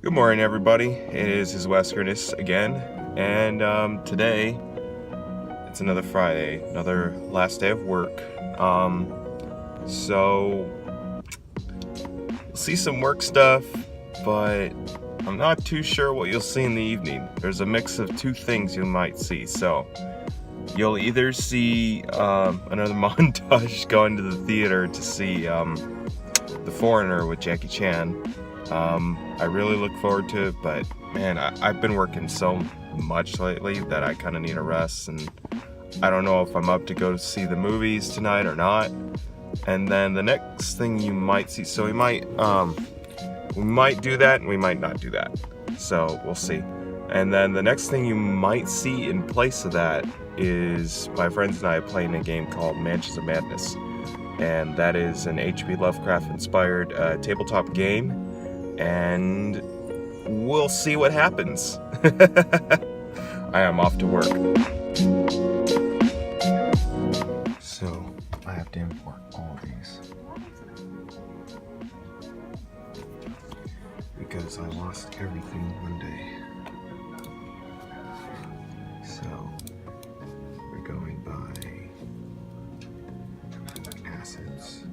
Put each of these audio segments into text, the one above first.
Good morning, everybody. It is his Weskerness again, and today it's another Friday, another last day of work. So you'll see some work stuff, but I'm not too sure what you'll see in the evening. There's a mix of two things you might see. So you'll either see another montage going to the theater to see The Foreigner with Jackie Chan. I really look forward to it, but man, I've been working so much lately that I kind of need a rest, and I don't know if I'm up to go to see the movies tonight or not. And then the next thing you might see, so we might do that and we might not do that, so we'll see. And then the next thing you might see in place of that is my friends and I playing a game called Mansions of Madness, and that is an H.P. Lovecraft inspired tabletop game, and we'll see what happens. I am off to work. So I have to import all of these because I lost everything one day. So we're going by assets.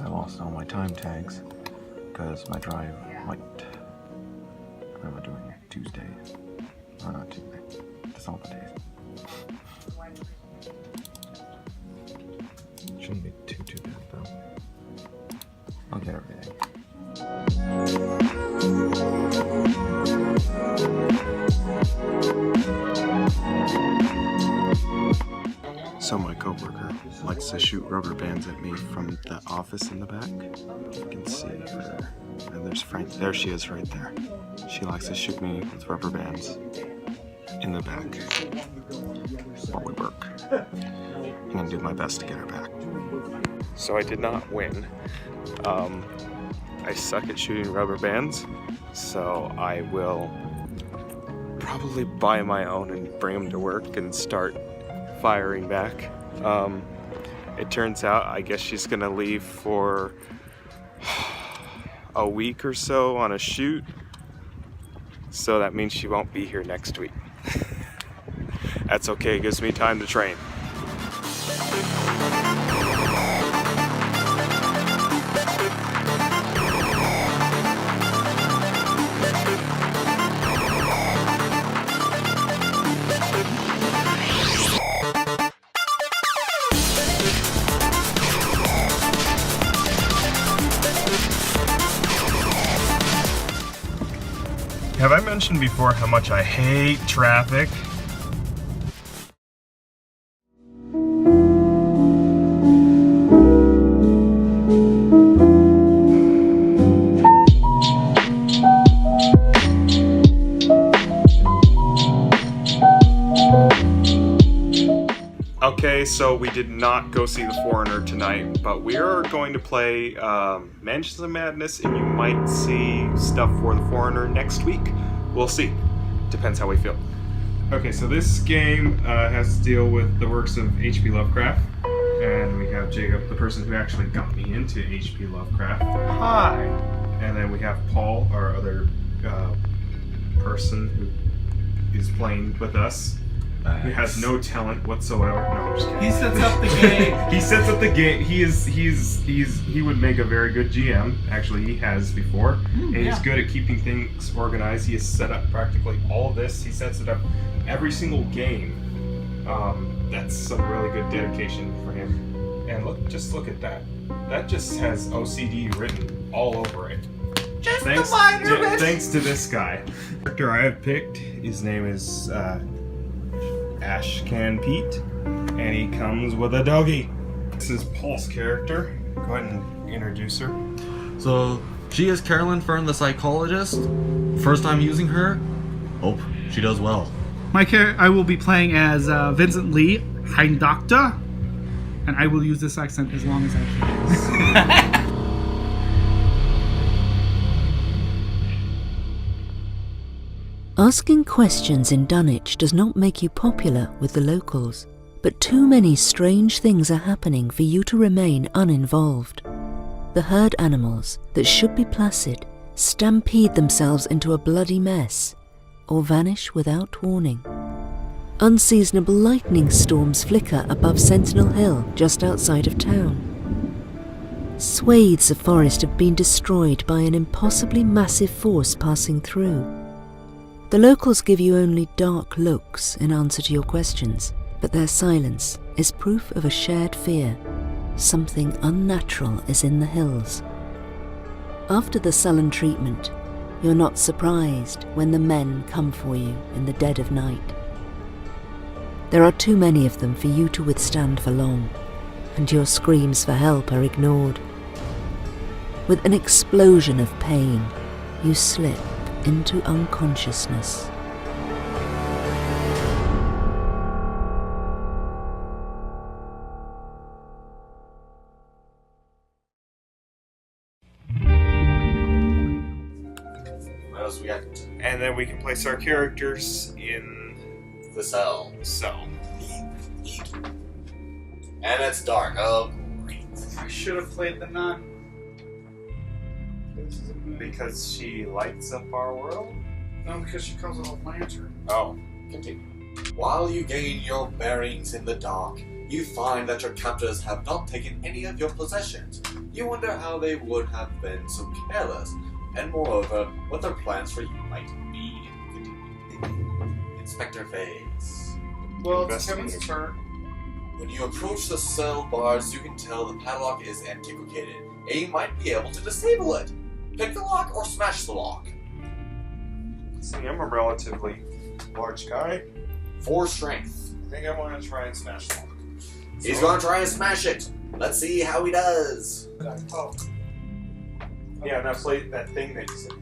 I lost all my time tags because my drive might. What am I doing? Tuesday. Oh, not Tuesday. Just all the days. Shouldn't be too bad though. I'll get everything. So my coworker likes to shoot rubber bands at me from the office in the back. You can see her. And there's Frank. There she is right there. She likes to shoot me with rubber bands in the back while we work. I'm gonna do my best to get her back. So I did not win. I suck at shooting rubber bands, so I will probably buy my own and bring them to work and start firing back. It turns out I guess she's gonna leave for a week or so on a shoot, so that means she won't be here next week. That's okay, it gives me time to train. Have I mentioned before how much I hate traffic? Okay, so we did not go see The Foreigner tonight, but we are going to play Mansions of Madness, and you might see stuff for The Foreigner next week. We'll see. Depends how we feel. Okay, so this game has to deal with the works of H.P. Lovecraft, and we have Jacob, the person who actually got me into H.P. Lovecraft. Hi! And then we have Paul, our other person who is playing with us. Nice. He has no talent whatsoever. No, I'm just kidding. He sets up the game. He sets up the game. He would make a very good GM. Actually, he has before, and he's good at keeping things organized. He has set up practically all of this. He sets it up every single game. That's some really good dedication for him. And just look at that. That just has OCD written all over it. Just thanks, the minor bit. Thanks to this guy. The character I have picked, his name is Ashcan Pete, and he comes with a doggy. This is Paul's character. Go ahead and introduce her. So, she is Carolyn Fern, the psychologist. First time using her. Hope she does well. I will be playing as Vincent Lee, Hein Doctor, and I will use this accent as long as I can. Asking questions in Dunwich does not make you popular with the locals, But too many strange things are happening for you to remain uninvolved. The herd animals that should be placid stampede themselves into a bloody mess or vanish without warning. Unseasonable lightning storms flicker above Sentinel Hill just outside of town. Swathes of forest have been destroyed by an impossibly massive force passing through. The locals give you only dark looks in answer to your questions, but their silence is proof of a shared fear. Something unnatural is in the hills. After the sullen treatment, you're not surprised when the men come for you in the dead of night. There are too many of them for you to withstand for long, and your screams for help are ignored. With an explosion of pain, you slip into unconsciousness. What else we got? And then we can place our characters in The cell. the cell. And it's dark. Oh, great. I should have played the nun. Because she lights up our world? No, because she calls it a lantern. Oh. Continue. While you gain your bearings in the dark, you find that your captors have not taken any of your possessions. You wonder how they would have been so careless, and moreover, what their plans for you might be. Continue. Inspector Phase. Well, it's Investigator. Kevin's turn. When you approach the cell bars, you can tell the padlock is antiquated, and you might be able to disable it. Pick the lock or smash the lock. See, I'm a relatively large guy. 4 strength. I think I want to try and smash the lock. He's gonna try and smash it. Let's see how he does. Oh. Yeah, that plate, that thing that you said.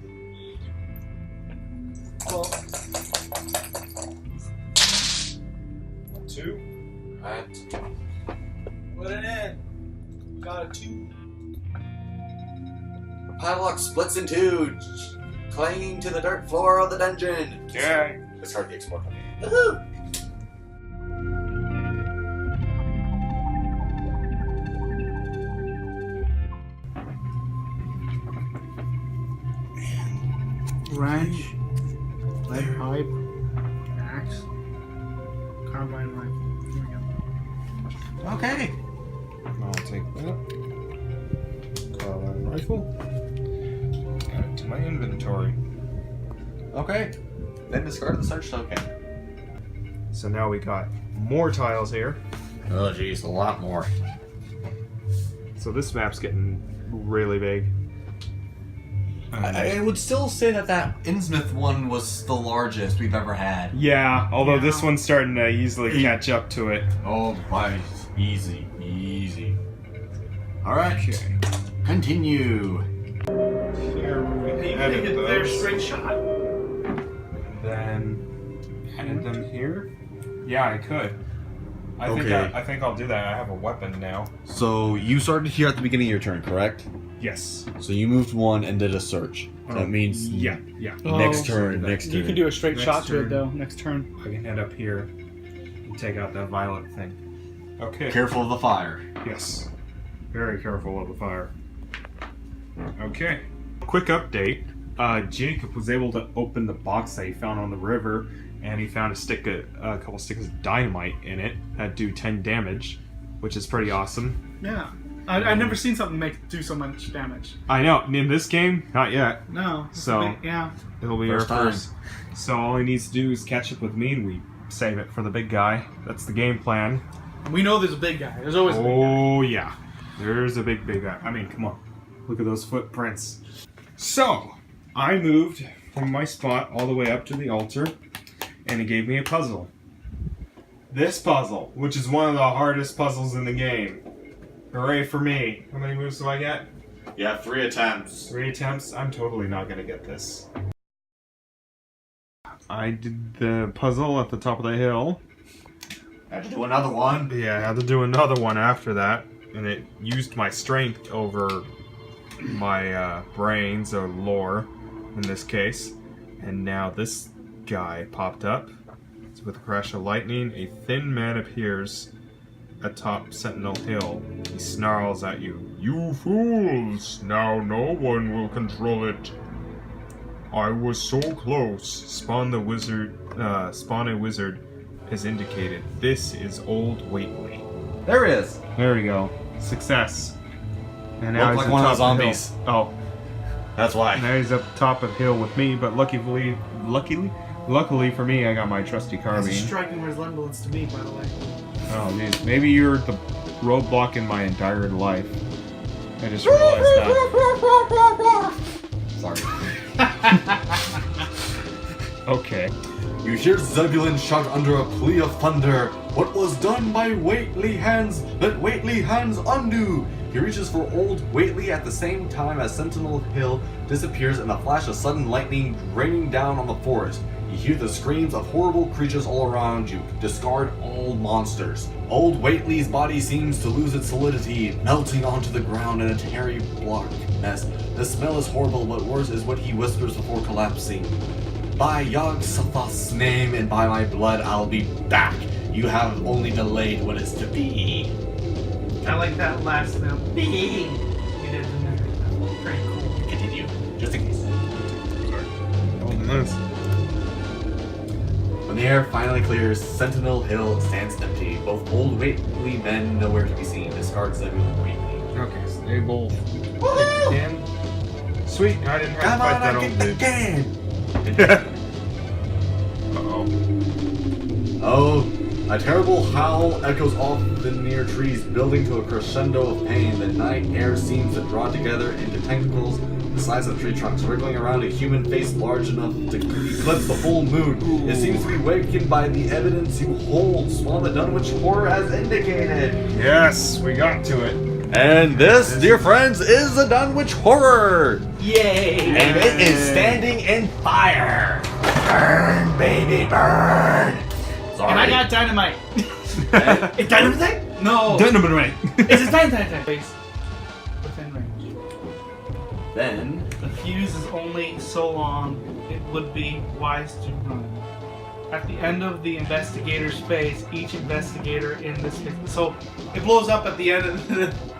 Well, 2. And put it in. Got a 2. the padlock splits in 2, clanging to the dirt floor of the dungeon. Yeah. Discard the explode. Woohoo! Wrench, lead pipe, axe, carbine rifle. Here we go. Okay. I'll take that. Carbine rifle. Add it to my inventory. Okay. Then discard the search token. So now we got more tiles here. Oh jeez, a lot more. So this map's getting really big. I would still say that Innsmouth one was the largest we've ever had. Yeah, although Yeah. this one's starting to easily catch up to it. Oh, right. Easy. Easy. Alright. Okay. Continue. Here we You can edit take it there those. straight shot. And then edit them here. Yeah, I could. Okay. I think I'll do that. I have a weapon now. So you started here at the beginning of your turn, correct? Yes. So you moved 1 and did a search. That means Yeah. next turn, next turn. You can do a straight Next shot to it turn. though. Next turn. I can head up here and take out that violet thing. Okay. Careful of the fire. Yes. Very careful of the fire. Okay. Quick update. Jacob was able to open the box that he found on the river, and he found a couple sticks of dynamite in it that do 10 damage, which is pretty awesome. Yeah. I've never seen something do so much damage. I know. In this game, not yet. No. it's So- a big- yeah. It'll be First our time. first. So all he needs to do is catch up with me, and we save it for the big guy. That's the game plan. We know there's a big guy. There's always a big guy. Oh yeah, there's a big guy. I mean, come on, look at those footprints. So I moved from my spot all the way up to the altar, and it gave me a puzzle. This puzzle, which is one of the hardest puzzles in the game. Hooray for me! How many moves do I get? Yeah, 3 attempts. 3 attempts? I'm totally not gonna get this. I did the puzzle at the top of the hill. I have to do another one. Yeah, I had to do another one after that, and it used my strength over my brains or lore in this case. And now this guy popped up. With a crash of lightning, a thin man appears atop Sentinel Hill. He snarls at you. You fools! Now no one will control it. I was so close. Spawn a wizard is indicated. This is Old Whately. There it is. There we go. Success. And Look he's like at one of the top hill. zombies. Oh, That's why. now he's up top of hill with me, but luckily for me, I got my trusty That's a carbine. striking resemblance to me, by the way. Oh, geez. Maybe you're the roadblock in my entire life. I just realized that. Sorry. Okay. You hear Zebulon shout under a plea of thunder, "What was done by Whately hands, let Whately hands undo!" He reaches for Old Whately at the same time as Sentinel Hill disappears in a flash of sudden lightning raining down on the forest. You hear the screams of horrible creatures all around you. Discard all monsters. Old Whately's body seems to lose its solidity, melting onto the ground in a hairy black mess. The smell is horrible, but worse is what he whispers before collapsing. "By Yog-Sothoth's name and by my blood, I'll be back. You have only delayed what is to be." I like that last note. You did in there. Pretty cool. Continue, just in case. Holding this. When the air finally clears, Sentinel Hill stands empty. Both Old Whately men nowhere to be seen. Discard Zebulon Whately. Okay, so they both Woohoo! can. Sweet, I didn't have to Come fight on, that I old get the dude. can! Uh-oh. Oh, a terrible howl echoes off the near trees, building to a crescendo of pain. The night air seems to draw together into tentacles the size of tree trunks, wriggling around a human face large enough to eclipse the full moon. It seems to be wakened by the evidence you hold. Spawn the Dunwich horror as indicated. Yes, we got to it. And this, dear friends, is the Dunwich horror. Yay! And it is standing in fire. Burn, baby, burn. Sorry. And I got dynamite. It's dynamite? No. Dynamite. It's a dynamite. Please. Within range. Then, The fuse is only so long it would be wise to run. At the end of the investigator's phase, each investigator in this phase. So it blows up at the end of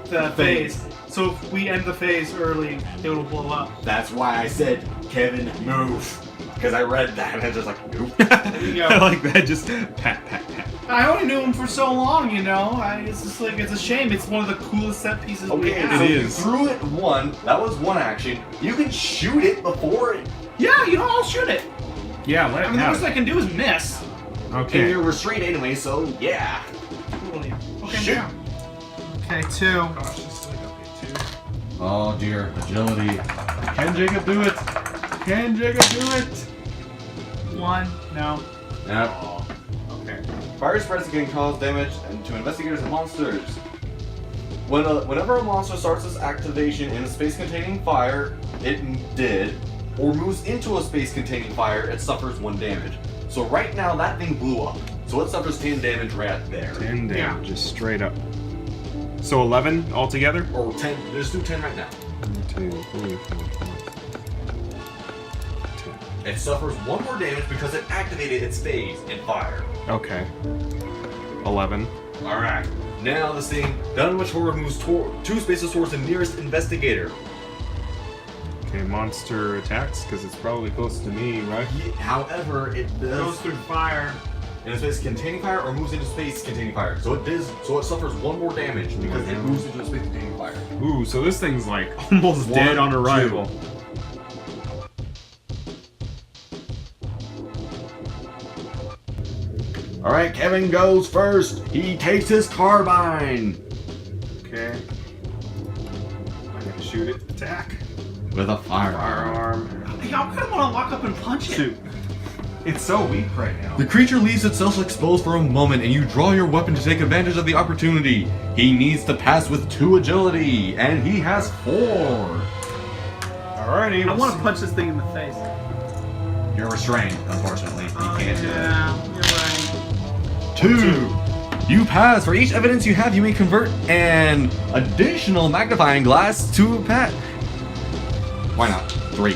the phase. So if we end the phase early, it will blow up. that's why I said, Kevin, move. Because I read that and I was just like, nope. There you go. I like that. Just pat, pat, pat. I only knew him for so long, you know. It's just like, it's a shame. It's one of the coolest set pieces we Okay, have. so It you is. threw it one. That was one action. You can shoot it before it. Yeah, you know, I'll shoot it. Yeah, let I it mean, the have worst I it. can do is miss. And Okay. you're restrained anyway, so yeah. Totally. Okay, Shoot. now. Okay, 2. Oh dear, agility. Can Jacob do it? Can Jacob do it? 1. No. Yep. Okay. Fire spreads can cause damage and to investigators and monsters. Whenever a monster starts its activation in a space containing fire, it did, or moves into a space containing fire, it suffers 1 damage. So right now that thing blew up. So it suffers 10 damage right there. 10 damage, Yeah. just straight up. So 11 altogether? Or 10, just do 10 right now. 1, 2, 3, 4, 5. It suffers 1 more damage because it activated its phase in fire. Okay. 11. Alright. Now this thing, Dunwich Horror moves 2 spaces towards the nearest investigator. Okay, monster attacks, because it's probably close to me, right? However, it Goes does through fire. in a space containing fire or moves into space containing fire. So it does. So it suffers 1 more damage because it moves into a space containing fire. Ooh, so this thing's like almost dead on 1, arrival. 2. All right, Kevin goes first. He takes his carbine Okay. I'm gonna shoot it. Attack. with a firearm. Y'all kind of want to lock up and punch it. Shoot. It's so weak right now. The creature leaves itself exposed for a moment, and you draw your weapon to take advantage of the opportunity. He needs to pass with 2 agility, and he has 4. Alrighty. I want to punch this thing in the face. You're restrained, unfortunately. You can't do it. Yeah, you're right. 2. You pass. For each evidence you have, you may convert an additional magnifying glass to a pet. Why not? 3.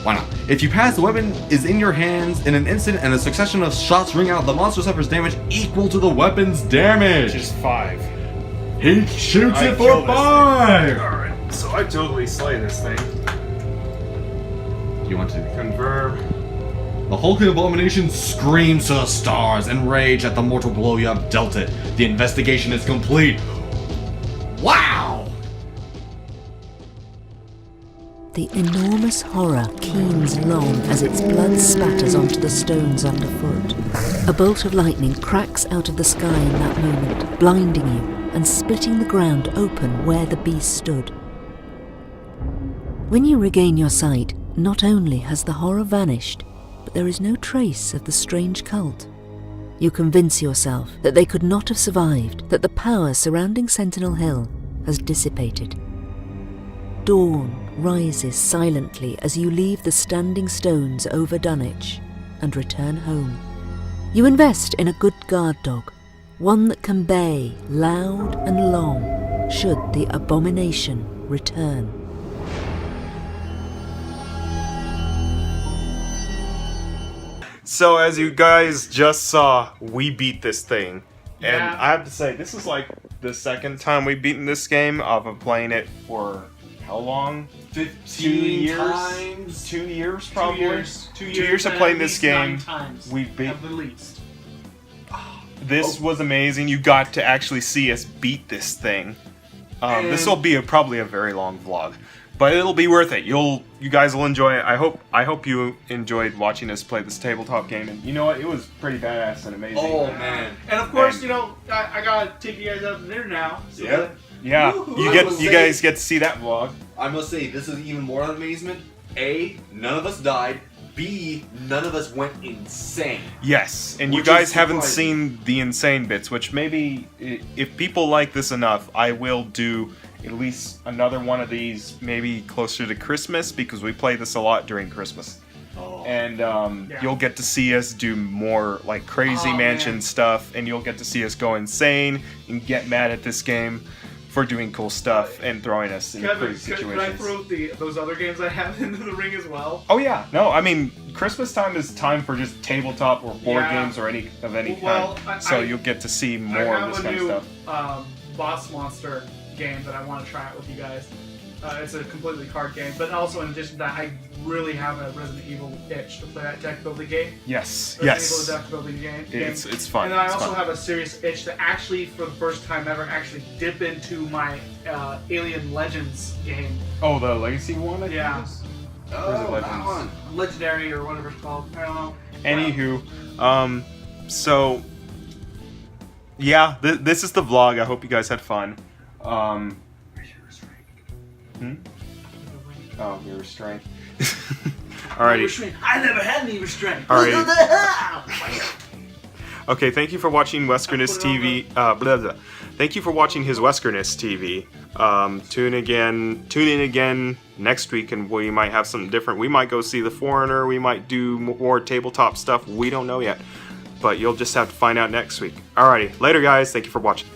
Why not? If you pass, the weapon is in your hands in an instant, and a succession of shots ring out. The monster suffers damage equal to the weapon's damage. Which is 5. He shoots I it kill for this 5. Alright, so I totally slay this thing. You want to Confirm. The hulking abomination screams to the stars, enraged at the mortal blow you have dealt it. The investigation is complete. Wow! The enormous horror keens long as its blood spatters onto the stones underfoot. A bolt of lightning cracks out of the sky in that moment, blinding you and splitting the ground open where the beast stood. When you regain your sight, not only has the horror vanished, but there is no trace of the strange cult. You convince yourself that they could not have survived, that the power surrounding Sentinel Hill has dissipated. Dawn rises silently as you leave the standing stones over Dunwich and return home. You invest in a good guard dog, one that can bay loud and long should the abomination return. So as you guys just saw, we beat this thing. And Yeah. I have to say, this is like the second time we've beaten this game off of playing it for how long? 2 years? times. 2 years probably? 2 years. 2 years of and playing at this least game. 9 times. We beat. At the least. This was amazing. You got to actually see us beat this thing. This And- will be probably a very long vlog, but it'll be worth it. You guys will enjoy it. I hope you enjoyed watching us play this tabletop game. And you know what? It was pretty badass and amazing. Oh man. And of course, And- you know, I gotta take you guys out to dinner now. So Yeah. that- Yeah, Woohoo! you guys get to see that vlog. I must say, this is even more amazement. A, none of us died. B, none of us went insane. Yes, and you Which guys is haven't surprising. seen the insane bits, which maybe if people like this enough, I will do at least another one of these, maybe closer to Christmas, because we play this a lot during Christmas. Oh. And Yeah. you'll get to see us do more like crazy Oh, mansion man. stuff, and you'll get to see us go insane and get mad at this game for doing cool stuff and throwing us in Kevin, crazy could I situations. throw those other games I have into the ring as well? Oh yeah, no, I mean Christmas time is time for just tabletop or board Yeah. games or any Well, kind. So I- you'll get to see I more of have this a kind new of stuff. boss monster game that I want to try out with you guys. It's a completely card game, but also in addition to that, I really have a Resident Evil itch to play that deck building game. Yes, Resident yes, Evil deck building game. it's fun. And then I it's also fun. have a serious itch to actually, for the first time ever, actually dip into my Alien Legends game. Oh, the legacy one. I think Yeah. it is? Oh, Or is it that Legends? one. Legendary or whatever it's called. I don't know. Anywho, so yeah, this is the vlog. I hope you guys had fun. Oh, your restraint. Alrighty. Restraint. I never had any restraint. Alrighty. Look at that. Okay, thank you for watching Weskerness TV. Blah, blah. Thank you for watching his Weskerness TV. Tune in again next week, and we might have something different. We might go see The Foreigner. We might do more tabletop stuff. We don't know yet, but you'll just have to find out next week. Alrighty, later, guys. Thank you for watching.